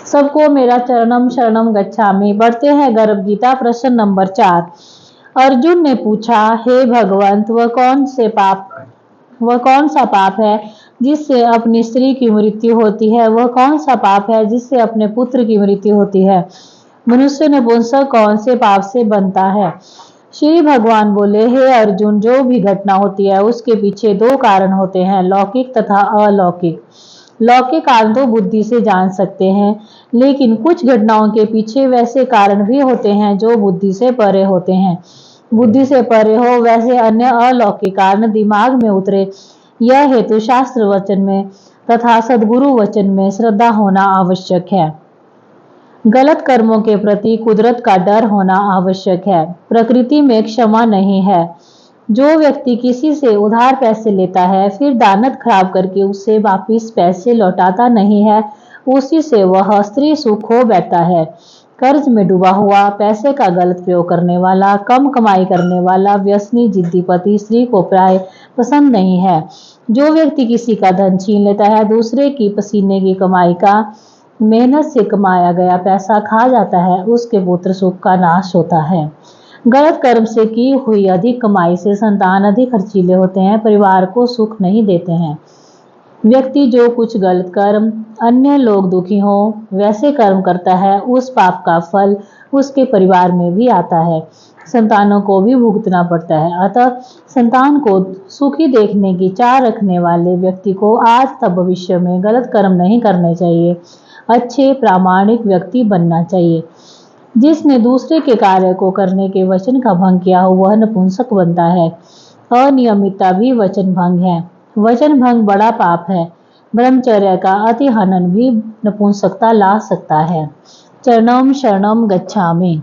सबको मेरा चरणम शरणम गच्छामि। बढ़ते हैं गर्भ गीता, प्रश्न नंबर 4। अर्जुन ने पूछा, हे भगवंत, वह कौन सा पाप है जिससे अपनी स्त्री की मृत्यु होती है? वह कौन सा पाप है जिससे अपने पुत्र की मृत्यु होती है? मनुष्य नपुंसक कौन से पाप से बनता है? श्री भगवान बोले, हे अर्जुन, जो भी घटना होती है उसके पीछे दो कारण होते हैं, लौकिक तथा अलौकिक। लौकिक कारण तो बुद्धि से जान सकते हैं, लेकिन कुछ घटनाओं के पीछे वैसे कारण भी होते हैं जो बुद्धि से परे होते हैं। बुद्धि से परे हो वैसे अन्य अलौकिक कारण दिमाग में उतरे, यह हेतु शास्त्र वचन में तथा सद्गुरु वचन में श्रद्धा होना आवश्यक है। गलत कर्मों के प्रति कुदरत का डर होना आवश्यक है। प्रकृति में क्षमा नहीं है। जो व्यक्ति किसी से उधार पैसे लेता है फिर दानत खराब करके उससे वापिस पैसे लौटाता नहीं है, उसी से वह स्त्री सुख हो बैठता है। कर्ज में डूबा हुआ, पैसे का गलत प्रयोग करने वाला, कम कमाई करने वाला, व्यसनी, जिद्दी पति स्त्री को प्राय पसंद नहीं है। जो व्यक्ति किसी का धन छीन लेता है, दूसरे की पसीने की कमाई का, मेहनत से कमाया गया पैसा खा जाता है, उसके पुत्र सुख का नाश होता है। गलत कर्म से की हुई अधिक कमाई से संतान अधिक खर्चीले होते हैं, परिवार को सुख नहीं देते हैं। व्यक्ति जो कुछ गलत कर्म अन्य लोग दुखी हो वैसे कर्म करता है, उस पाप का फल उसके परिवार में भी आता है, संतानों को भी भुगतना पड़ता है। अतः संतान को सुखी देखने की चाह रखने वाले व्यक्ति को आज तथा भविष्य में गलत कर्म नहीं करने चाहिए, अच्छे प्रामाणिक व्यक्ति बनना चाहिए। जिसने दूसरे के कार्य को करने के वचन का भंग किया हो वह नपुंसक बनता है। अनियमितता भी वचन भंग है। वचन भंग बड़ा पाप है। ब्रह्मचर्य का अति हनन भी नपुंसकता ला सकता है। चरणम शरणम गच्छामि।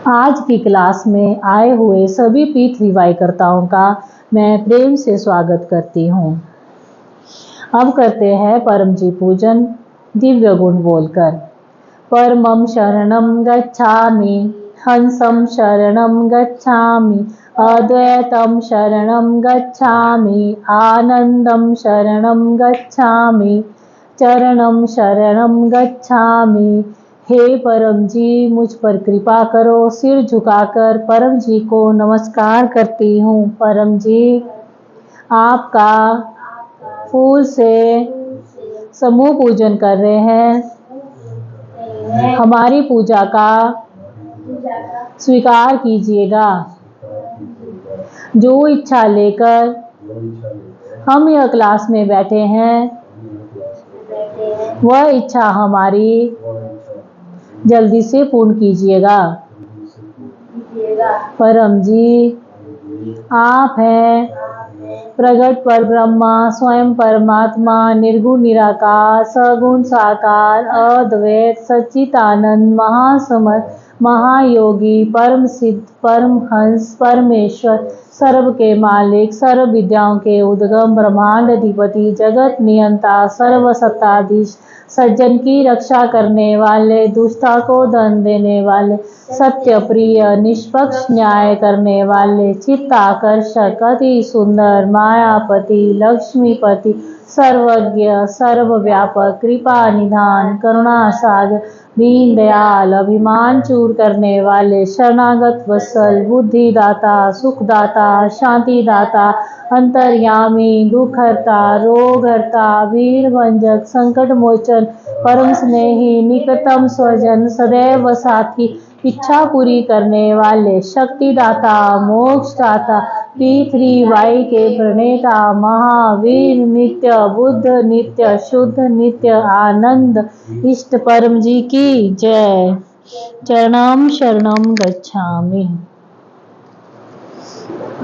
आज की क्लास में आए हुए सभी P3Y का मैं प्रेम से स्वागत करती हूँ। अब करते हैं परम जी पूजन दिव्य गुण बोलकर। परमं शरणं गच्छामि, हंसं शरणं गच्छामि, अद्वैतं शरणं गच्छामि, आनंदं शरणं गच्छामि, चरणं शरणं गच्छामि। हे परम जी, मुझ पर कृपा करो। सिर झुकाकर परम जी को नमस्कार करती हूँ। परम जी, आपका फूल से समूह पूजन कर रहे हैं। हमारी पूजा का स्वीकार कीजिएगा। जो इच्छा लेकर हम यह क्लास में बैठे हैं, वह इच्छा हमारी जल्दी से पूर्ण कीजिएगा। परम जी, आप हैं प्रगट पर ब्रह्मा, स्वयं परमात्मा, निर्गुण निराकार, सगुण साकार, अद्वैत सच्चिदानंद, महासमर्थ, महायोगी, परम सिद्ध, परम हंस, परमेश्वर, सर्व के मालिक, सर्व विद्याओं के उद्गम, ब्रह्मांड अधिपति, जगत नियंता, सर्व सत्ताधीश, सज्जन की रक्षा करने वाले, दुष्टता को दंड देने वाले, सत्य प्रिय, निष्पक्ष न्याय करने वाले, चित्ताकर्षक, अति सुंदर, मायापति, लक्ष्मीपति, सर्वज्ञ, सर्वव्यापक, कृपा निधान, करुणा सागर, दीन दयाल, अभिमान चूर करने वाले, शरणागत वत्सल, बुद्धिदाता, सुखदाता, शांतिदाता, अंतर्यामी, दुखहर्ता, रोगहर्ता, वीर भंजक, संकट मोचन, परम स्नेही, निकटतम स्वजन, सदैव साथी, इच्छा पूरी करने वाले, शक्तिदाता, मोक्षदाता, P3Y के प्रणेता, महावीर, नित्य बुद्ध, नित्य शुद्ध, नित्य आनंद, इष्ट परम जी की जय। चरणम शरणम गच्छामि।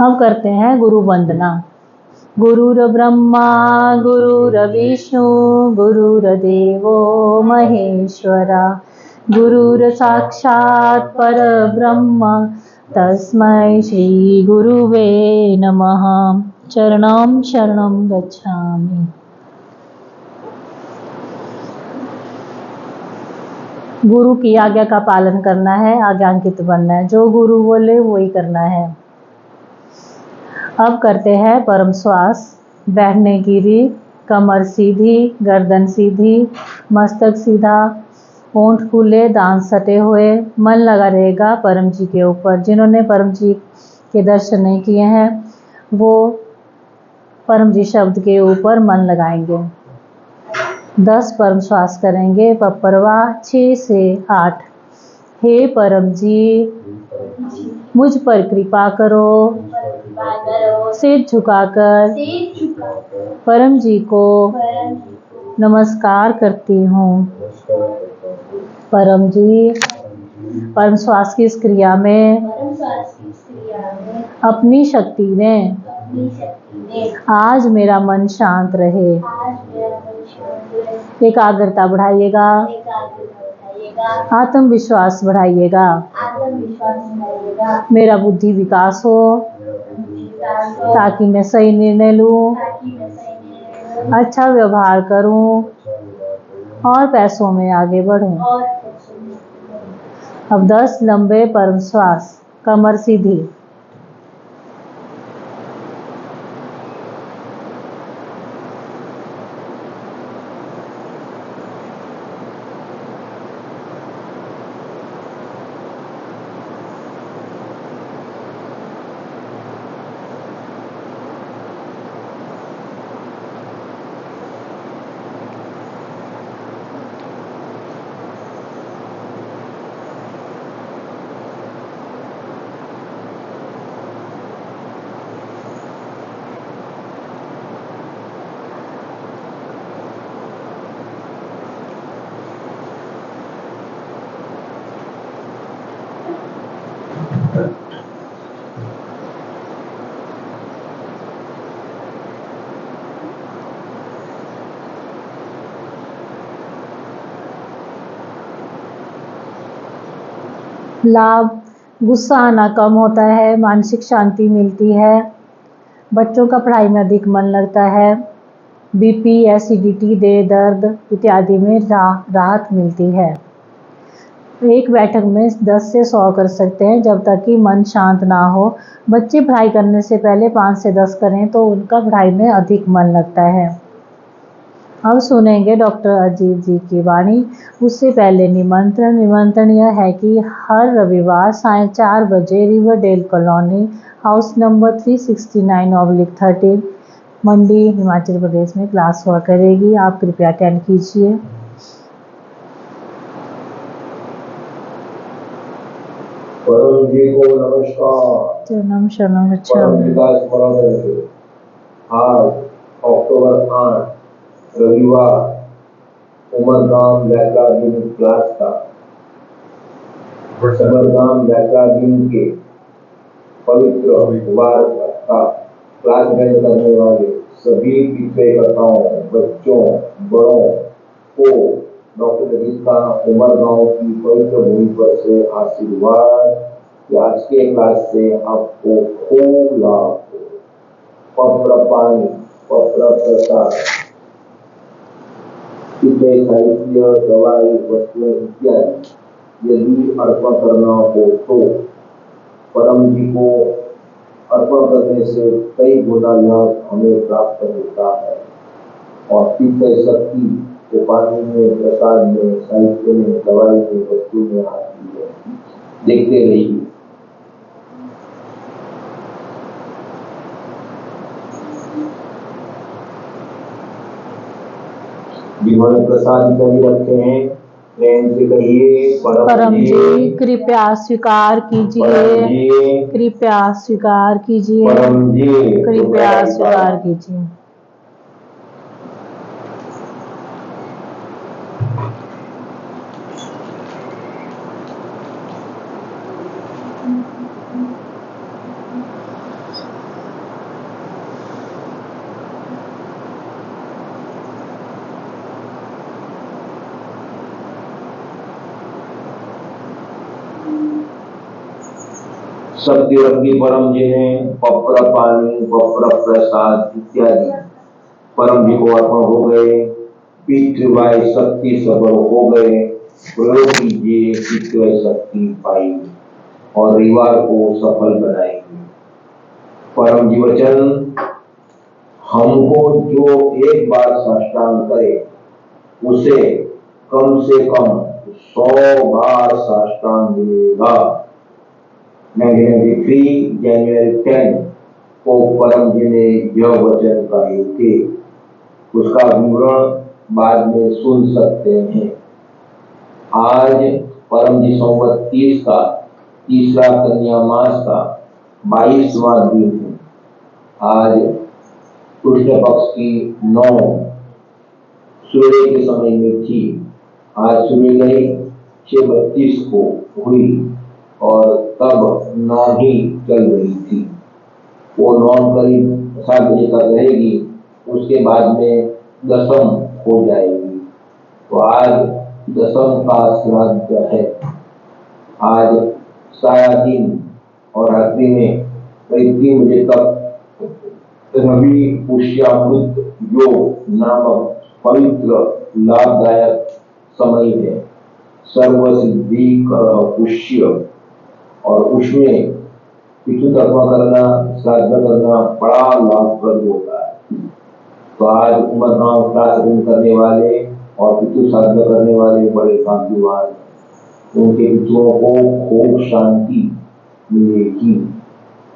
अब करते हैं गुरु वंदना। गुरुर ब्रह्मा गुरुर्विष्णु गुरुर्देवो महेश्वरा, गुरुर साक्षात् परब्रह्म तस्मै श्री गुरुवे नमः। चरणम शरणम गच्छामि। गुरु की आज्ञा का पालन करना है, आज्ञांकित बनना है, जो गुरु बोले वही करना है। अब करते हैं परम श्वास। बैठने की रीत, कमर सीधी, गर्दन सीधी, मस्तक सीधा, होंठ खुले, दांत सटे हुए, मन लगा रहेगा परम जी के ऊपर। जिन्होंने परम जी के दर्शन नहीं किए हैं वो परम जी शब्द के ऊपर मन लगाएंगे। 10 परम श्वास करेंगे। पपरवा 6 से 8। हे परम जी मुझ पर कृपा करो, सिर झुकाकर परम जी को नमस्कार करती हूँ। परम जी परम श्वास की इस क्रिया में अपनी शक्ति में आज मेरा मन शांत रहे। एकाग्रता बढ़ाइएगा, आत्मविश्वास बढ़ाइएगा, मेरा बुद्धि विकास हो ताकि मैं सही निर्णय लूं, अच्छा व्यवहार करूं और पैसों में आगे बढ़ूं। अब 10 लंबे परम श्वास। कमर सीधी, लाभ गुस्सा आना कम होता है, मानसिक शांति मिलती है, बच्चों का पढ़ाई में अधिक मन लगता है, बीपी, एसिडिटी, देह दर्द इत्यादि में राहत मिलती है। एक बैठक में 10 से 100 कर सकते हैं जब तक कि मन शांत ना हो। बच्चे पढ़ाई करने से पहले 5 से 10 करें तो उनका पढ़ाई में अधिक मन लगता है। अब सुनेंगे डॉक्टर अजीत जी की वाणी। उससे पहले निमंत्रण यह है कि हर रविवार साय 4 बजे रिवरडेल कॉलोनी, हाउस नंबर 369/13, मंडी, हिमाचल प्रदेश में क्लास हुआ करेगी। आप कृपया अटेंड कीजिए। परम जी को नमस्कार। चरणम शरणम परम गच्छामि। जी का स्मरण करेंगे। आज अक्टूबर 8 रविवार उमरगाम लैक्राडीन क्लास का उमरगाम लैक्राडीन के पवित्र वार का क्लास अटेंड करने वाले सभी तीर्थयात्रियों, बच्चों, बड़ों को डॉक्टर अजीत का उमरगांव की पवित्र भूमि पर से आशीर्वाद कि आज के क्लास से आपको खूब लाभ हो। पत्र पानी, पत्र प्रसाद, साहित्य, दवाई, वस्तुएं इत्यादि यदि अर्पण करना हो तो परम जी को अर्पण करने से कई गुना लाभ हमें प्राप्त होता है। और तीर्थ शक्ति को पानी में, प्रसाद में, साहित्य में, दवाई में, वस्तु में आती है। देखते रहिए। जिन्होंने प्रसाद कहीं रखे हैं प्रेम से कहिए परम जी कृपया स्वीकार कीजिए, कृपया स्वीकार कीजिए, परम जी कृपया स्वीकार कीजिए। शक्ति रखी परम जी ने पत्र पानी, पत्र प्रसाद इत्यादि परम जी को अर्पण हो गए। पितृवाय शक्ति सबल हो गए। प्रयोग कीजिए, पितृवाय शक्ति पाएंगे और रविवार को सफल बनाएंगे। परम जी वचन हमको जो एक बार साष्टांग करे उसे कम से कम 100 बार साष्टांग मिलेगा। 1993 जनवरी 10 को परम जी ने यह वचन कहे थे। उसका विवरण बाद में सुन सकते हैं। आज परम जी संवत 30 का तीसरा कन्या मास का 22वां दिन है। आज कृष्ण पक्ष की 9 सूर्य के समय में थी। आज सूर्योदय 6:32 को हुई और तब 9 ही चल रही थी। वो 9 करीब 7 बजे तक रहेगी, उसके बाद में दशम हो जाएगी। तो आज दशम का श्राद्ध है। आज सारा दिन और रात्रि में करीब 3 बजे तक रवि पुष्यामृत योग नामक पवित्र लाभदायक समय है। सर्व सिद्धि कर पुष्य, और उसमें पितृतर्पण करना, श्राद्ध करना बड़ा लाभप्रद होता है। तो आज उमरगांव क्लास अटेंड करने वाले और पितृ श्राद्ध करने वाले बड़े भाग्यवान हैं। उनके पितरों को खूब शांति मिलेगी।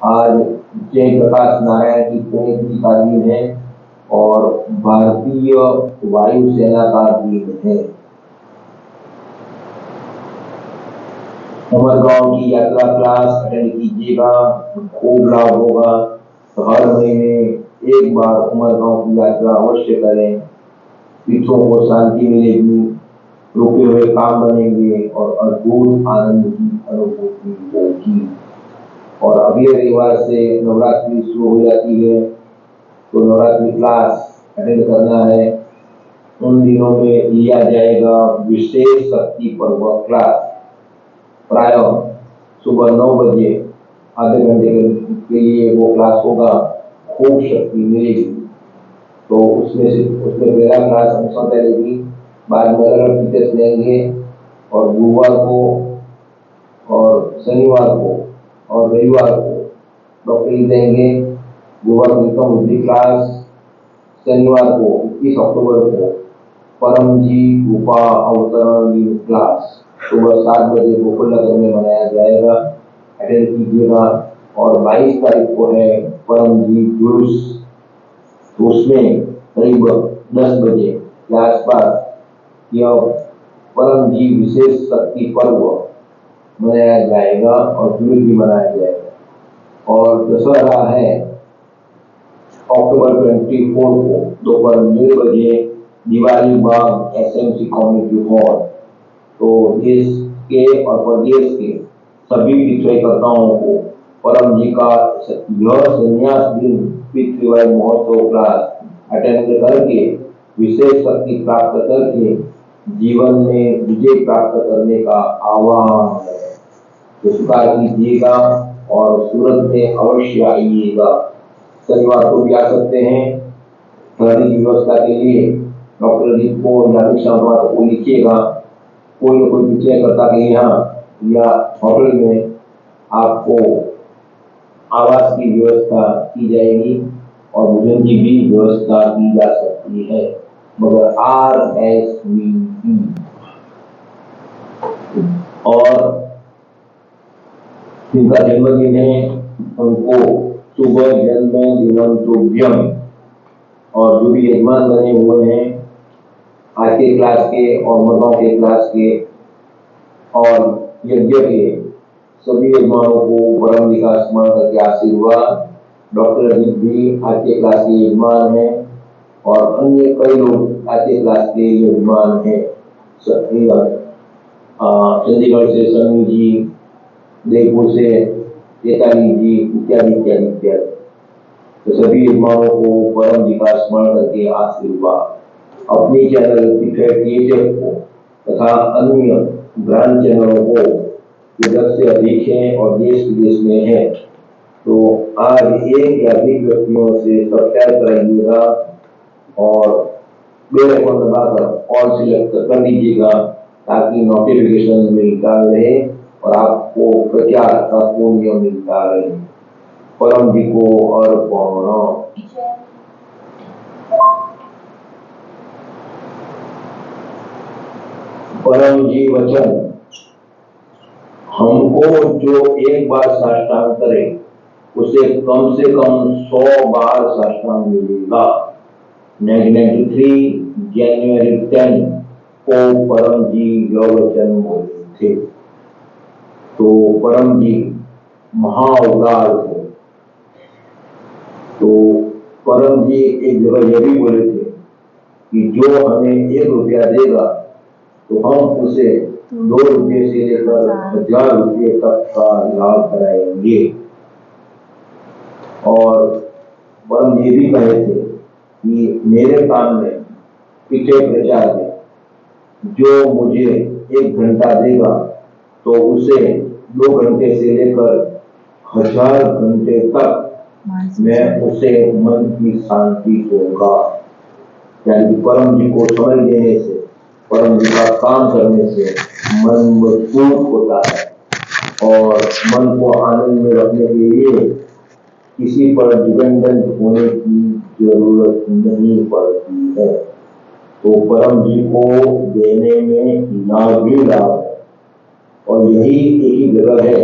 आज जय प्रकाश नारायण की पुण्यतिथि का दिन है और भारतीय वायुसेना का दिन है। उमरगांव की यात्रा क्लास अटेंड कीजिएगा, खूब लाभ होगा। तो हर महीने एक बार उमरगांव की यात्रा अवश्य करें। पितरों को शांति मिलेगी, रुके हुए काम बनेंगे और अद्भुत आनंद की अनुभूति होगी। और अगले रविवार से नवरात्रि शुरू हो जाती है, तो नवरात्रि क्लास अटेंड करना है। उन दिनों में लिया जाएगा विशेष शक्ति पर्व क्लास। प्राय सुबह 9 बजे आधे घंटे के लिए वो क्लास होगा। खूब शक्ति मिलेगी। तो उसमें पहला क्लास हमेशा रहेगी, बाद में अलग टीचर्स लेंगे और गुरुवार को और शनिवार को और रविवार को डॉक्टर देंगे। गुरुवार को बुद्धि क्लास, शनिवार को 21 अक्टूबर को परम जी उपा अवतरण क्लास सुबह 7 बजे गोकुल नगर में मनाया जाएगा। अटेंड कीजिएगा। और 22 तारीख को है परम जी जुलूस, तो उसमें करीब 10 बजे के आसपास यह परम जी विशेष शक्ति पर्व मनाया जाएगा और जुलूस भी मनाया जाएगा। और दशहरा है अक्टूबर 24 को दोपहर 1:30 बजे दिवाली बाग एसएमसी कम्युनिटी हॉल। तो देश के और प्रदेश के सभी पितृकर्ताओं को परम जी का यह संन्यास दिन पितृवाय महोत्सव क्लास अटेंड करके विशेष शक्ति प्राप्त करके जीवन में विजय प्राप्त करने का आह्वान है। तो स्वीकार कीजिएगा और सूरत में अवश्य आइएगा। शनिवार को भी आ सकते हैं। ठहरने की व्यवस्था के लिए डॉक्टर जी को को लिखिएगा। कोई न कोई पितृकर्ता के यहाँ या होटल में आपको आवास की व्यवस्था की जाएगी और भोजन की भी व्यवस्था की जा सकती है, मगर RSVP और जिनका जन्मदिन है उनको शुभ जन्मदिन तुभ्यम। और जो भी यजमान बने हुए हैं आज के क्लास के और मर्दों के क्लास के और यज्ञ के सभी यजमानों को परम जी का स्मरण करके आशीर्वाद। डॉक्टर अजीत भी आज के क्लास के यजमान हैं और अन्य कई लोग आज के क्लास के यजमान हैं। चंडीगढ़ से सन्नी जी, जयपुर से चेताली जी इत्यादि इत्यादि इत्यादि। तो सभी यजमानों को परम जी का स्मरण करके आशीर्वाद। अपनी चैनल को तथा अन्य ब्रांड चैनलों को जो 10 से अधिक हैं और देश विदेश में है, तो आज एक या अधिक व्यक्तियों से सब्सक्राइब कराइएगा और बेल आइकन दबाकर ऑल सिलेक्ट कर लीजिएगा ताकि नोटिफिकेशन मिलता रहे और आपको प्रचार का पुण्य मिलता रहे। परम जी को अर्पण। परम जी वचन, हमको जो एक बार साष्टांग करे उसे कम से कम 100 बार साष्टांग मिलेगा। 1993 जनवरी 10 को परम जी यह वचन बोले थे। तो परम जी महाउदार थे। तो परम जी एक जगह यह भी बोले थे कि जो हमें 1 रुपया देगा तो हम उसे 2 रुपये से लेकर 1000 रुपये तक का लाभ कराएंगे। और परम ये भी कहे थे कि मेरे काम में पीछे प्रचार में जो मुझे 1 घंटा देगा तो उसे 2 घंटे से लेकर 1000 घंटे तक मैं उसे मन की शांति दूंगा। यानी परम जी को समझ देने से, परम जी का काम करने से मन मजबूत होता है और मन को आनंद में रखने के लिए किसी पर डिपेंडेंट होने की जरूरत नहीं पड़ती है। तो परम जी को देने में लाभ भी लाभ है। और यही एक ही जगह है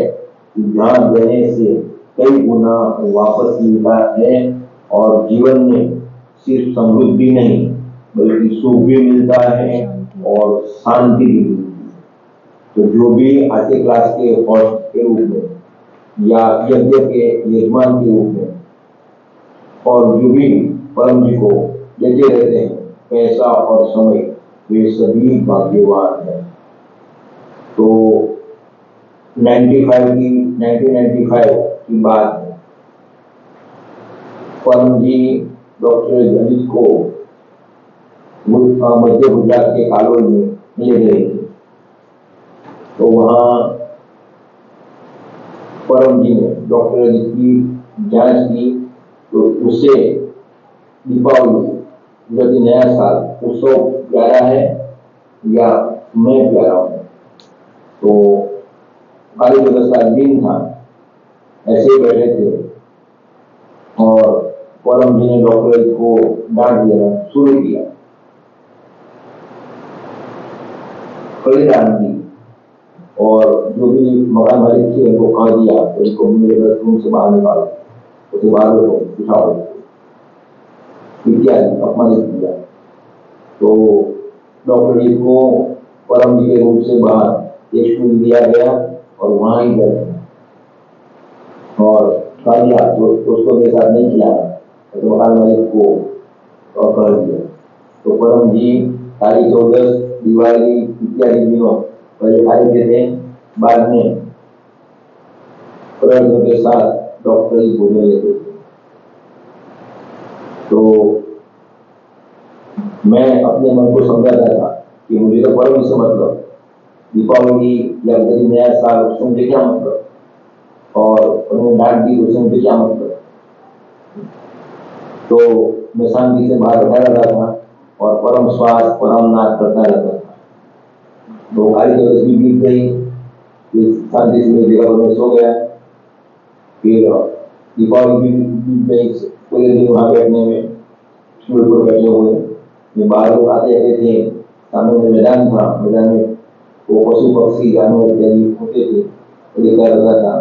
कि ध्यान देने से कई गुना वापस मिलता है और जीवन में सिर्फ समृद्धि नहीं बल्कि सुख भी मिलता है और शांति भी मिलती है। तो जो भी आज के क्लास के होस्ट के रूप में या यज्ञ के यजमान के रूप में और जो भी परम जी को देते रहते हैं पैसा और समय, वे सभी भाग्यवान हैं। तो 1995 की बात है। परम जी डॉक्टर जनित को मध्य गुजरात के कालोल में ले गए थे। तो वहाँ परम जी ने डॉक्टर जनित की जांच की तो उससे दीपावली यदि नया साल उत्सव प्यारा है या मैं प्यारा हूँ। तो काली चौदस का दिन था, ऐसे ही बैठे थे और परम जी ने डॉक्टर को डांट देना शुरू किया, कड़ी डांट दी और जो भी मकान मालिक थे उनको कह दिया तो उनको मेरे रूम से बाहर निकालो, उसे बाहर बैठो, उठाओ इत्यादि अपमानित किया। तो डॉक्टर जी को परम जी के रूप से बाहर एक स्टूल दिया गया और वहां ही बैठे और कह दिया तो उसको मेरे साथ नहीं किया तो मकान मालिक को कह दिया। तो परम जी काली चौदस, दिवाली इत्यादि दिनों पहले खाली थे, बाद में प्रयोगों के साथ डॉक्टर ही बोलने लगे। तो मैं अपने मन को समझाता था कि मुझे तो परम से मतलब, दीपावली या यदि नया साल उससे मुझे क्या मतलब, और उन्होंने डांट दी उससे मुझे क्या मतलब। तो मैं शांति से बाहर बैठा रहता था और परम श्वास परम नाद करता रहता था। तो काली चौदस भी बीत गई, फिर शांति से मेरी जगह पर मैं सो गया। फिर दीपावली भी बीत गई, पूरे दिन वहां बैठने में स्टूल पर बैठे हुए। ये बाहर लोग आते रहते थे, सामने में मैदान था, मैदान में वो पशु पक्षी जानवर इत्यादि होते थे, वो देखा रहता था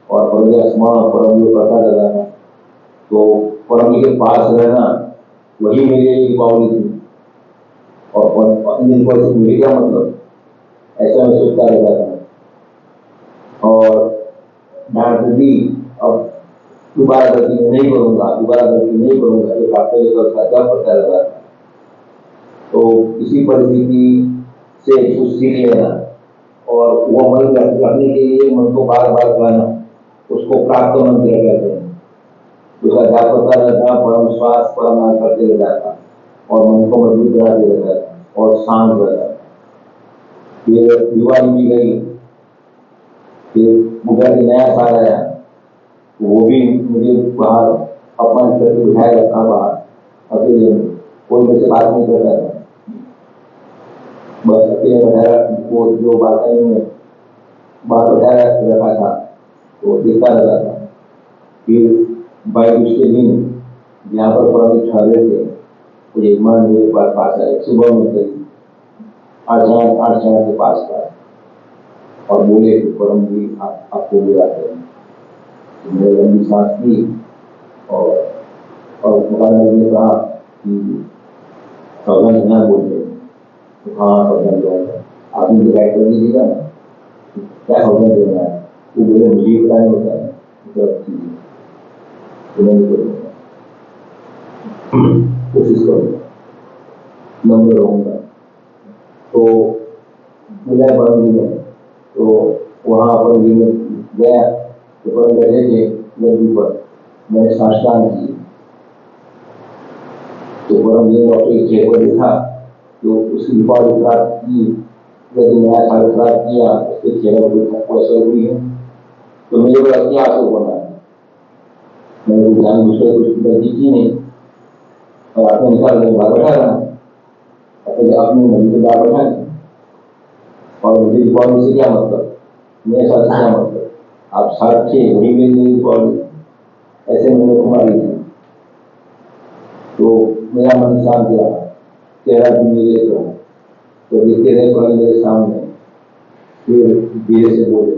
और परम जी स्मरण परम जी करता रहता था। तो परम जी के पास रहना वही मेरे लिए दीपावली थी और अन्य दीपावली से मुझे क्या मतलब, ऐसा मैं सोचता रहता था। और डांट दी, अब दोबारा गलती नहीं करूंगा, एक हफ्ते लेकर क्या पड़ता रहता था। तो इसी परिस्थिति से कुछ सीख लेना और वो मन रखने के लिए मन को बार बार कहना, उसको प्राप्त मंत्र कहते हैं। उसका जाप करता रहता, परम श्वास परम नाद करते रहता था और मन को मजबूत बनाते रहता था और शांत रहता था। फिर दिवाली भी गई, फिर मुझे नया साल आया, वो भी मुझे बाहर अपमान करके बिठाया रखा बाहर अकेले में, कोई मुझसे बात नहीं करता था, बस अकेले बैठा वो जो बालकनी में बाहर बैठा रखा था तो देखता रहता था। फिर 22 के दिन यहाँ पर परम ठहरे थे, तो यजमान मेरे पास आए, सुबह में करीब आठ के पास था और बोले कि परम जी आपको बुलाते हैं। तो मैंने लंबी सांस ली और मुकाबले ने कहा कि सौगन न बोलते। तो हाँ सौगन दो, आपने डिसाइड कर लीजिएगा क्या सौगन देना है। वो बोले मुझे बताने होता है तो कोशिश करूँगा, नंबर रहूँगा। तो मिला परम जी में, तो वहाँ परम जी में गया तो परम बैठे थे नदी पर, मैंने साष्टांग की। तो परम जी ने अपने चेहरे पर लिखा तो उसकी रिकॉर्ड खराब की, यदि नया साल खराब किया उसके चेहरे पर असर हुई है। तो मेरे को क्या आंसू बना है, मैंने कुछ जान दूसरे कुछ गलती की नहीं और अपने अनुसार बाहर बैठा रहा, अपनी मर्जी के बाहर बैठा है। और मुझे रिकॉर्ड से क्या मतलब, मेरे साथ क्या मतलब, आप साथ थे वही मेरी रिकॉर्ड ऐसे मैंने कुमारी थी। तो मेरा मन शांत रहा, चेहरा भी मेरे रहा। तो देखते रहे परम मेरे सामने, फिर धीरे से बोले